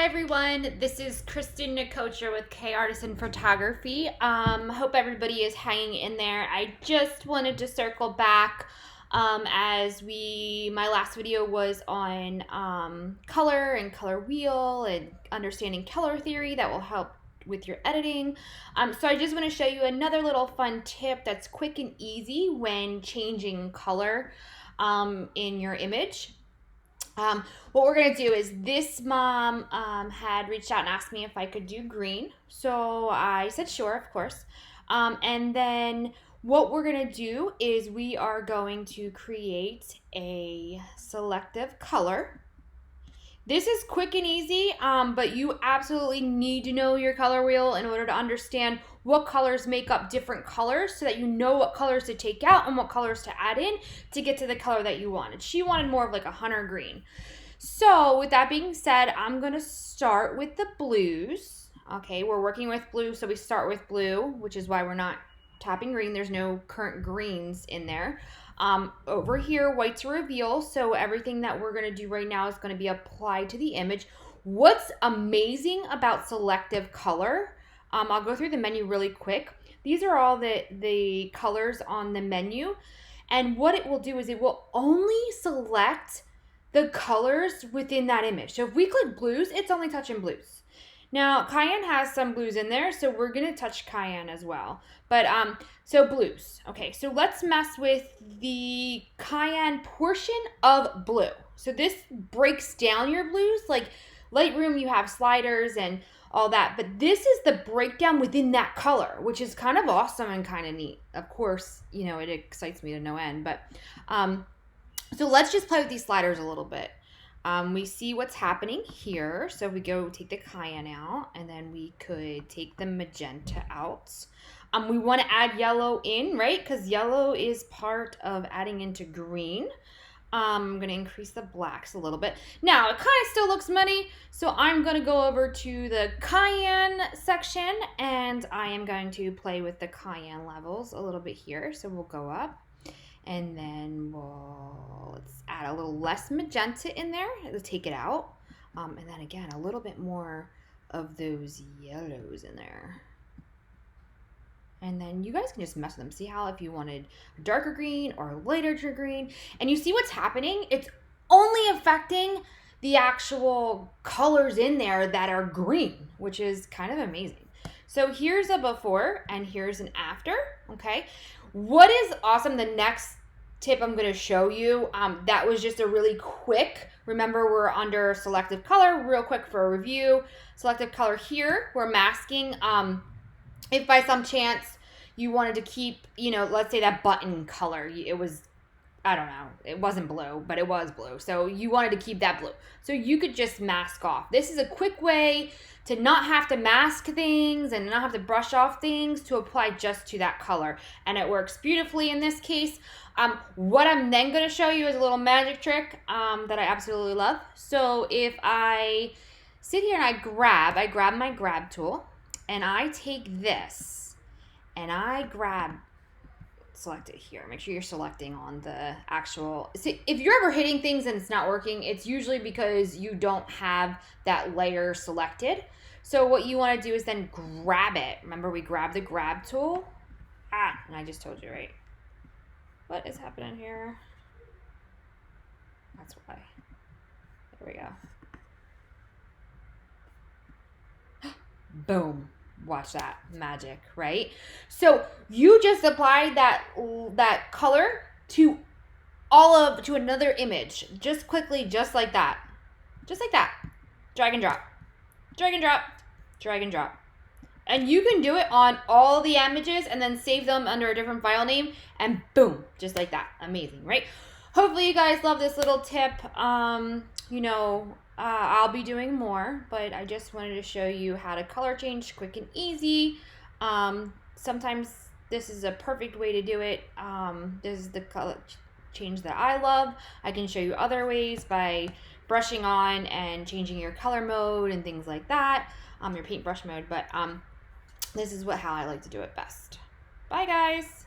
Hi everyone, this is Kristen Nicocha with Artocin Photography. Hope everybody is hanging in there. I just wanted to circle back as my last video was on color and color wheel and understanding color theory that will help with your editing. So I just want to show you another little fun tip that's quick and easy when changing color in your image. What we're going to do is this mom had reached out and asked me if I could do green. So I said sure, of course. And then what we're going to do is we are going to create a selective color. This is quick and easy, but you absolutely need to know your color wheel in order to understand what colors make up different colors so that you know what colors to take out and what colors to add in to get to the color that you wanted. She wanted more of like a hunter green. So with that being said, I'm going to start with the blues. Okay, we're working with blue, so we start with blue, which is why we're not tapping green. There's no current greens in there. Over here, white to reveal. So everything that we're going to do right now is going to be applied to the image. What's amazing about selective color, I'll go through the menu really quick. These are all the colors on the menu. And what it will do is it will only select the colors within that image. So if we click blues, it's only touching blues. Now, cayenne has some blues in there, so we're going to touch cayenne as well. But, so blues. Okay, so let's mess with the cayenne portion of blue. So this breaks down your blues. Like Lightroom, you have sliders and all that. But this is the breakdown within that color, which is kind of awesome and kind of neat. Of course, you know, it excites me to no end. But, so let's just play with these sliders a little bit. We see what's happening here. So we go take the cayenne out, and then we could take the magenta out. We want to add yellow in, right? Because yellow is part of adding into green. I'm going to increase the blacks a little bit. Now, it kind of still looks muddy, so I'm going to go over to the cayenne section, and I am going to play with the cayenne levels a little bit here. So we'll go up. And then let's add a little less magenta in there. Let's take it out. And then again, a little bit more of those yellows in there. And then you guys can just mess with them. See how if you wanted a darker green or a lighter green. And you see what's happening? It's only affecting the actual colors in there that are green, which is kind of amazing. So here's a before and here's an after, okay? What is awesome, the next tip I'm going to show you, that was just a really quick, remember we're under selective color, real quick for a review. Selective color here, we're masking. If by some chance you wanted to keep, you know, let's say that button color, it was, I don't know, it wasn't blue, but it was blue. So you wanted to keep that blue. So you could just mask off. This is a quick way to not have to mask things and not have to brush off things to apply just to that color. And it works beautifully in this case. What I'm then going to show you is a little magic trick that I absolutely love. So if I sit here and I grab my grab tool and I take this and I select it here. Make sure you're selecting on the actual, see, if you're ever hitting things and it's not working, it's usually because you don't have that layer selected. So what you want to do is then grab it. Remember, we grab the grab tool. And I just told you, right? What is happening here? That's why. There we go. Boom. Watch that magic, right? So you just applied that color to another image, just quickly, just like that, drag and drop, drag and drop, drag and drop, and you can do it on all the images and then save them under a different file name, and boom, just like that. Amazing, right? Hopefully you guys love this little tip. You know, I'll be doing more, but I just wanted to show you how to color change quick and easy. Sometimes this is a perfect way to do it. This is the color change that I love. I can show you other ways by brushing on and changing your color mode and things like that, your paintbrush mode, but this is how I like to do it best. Bye guys.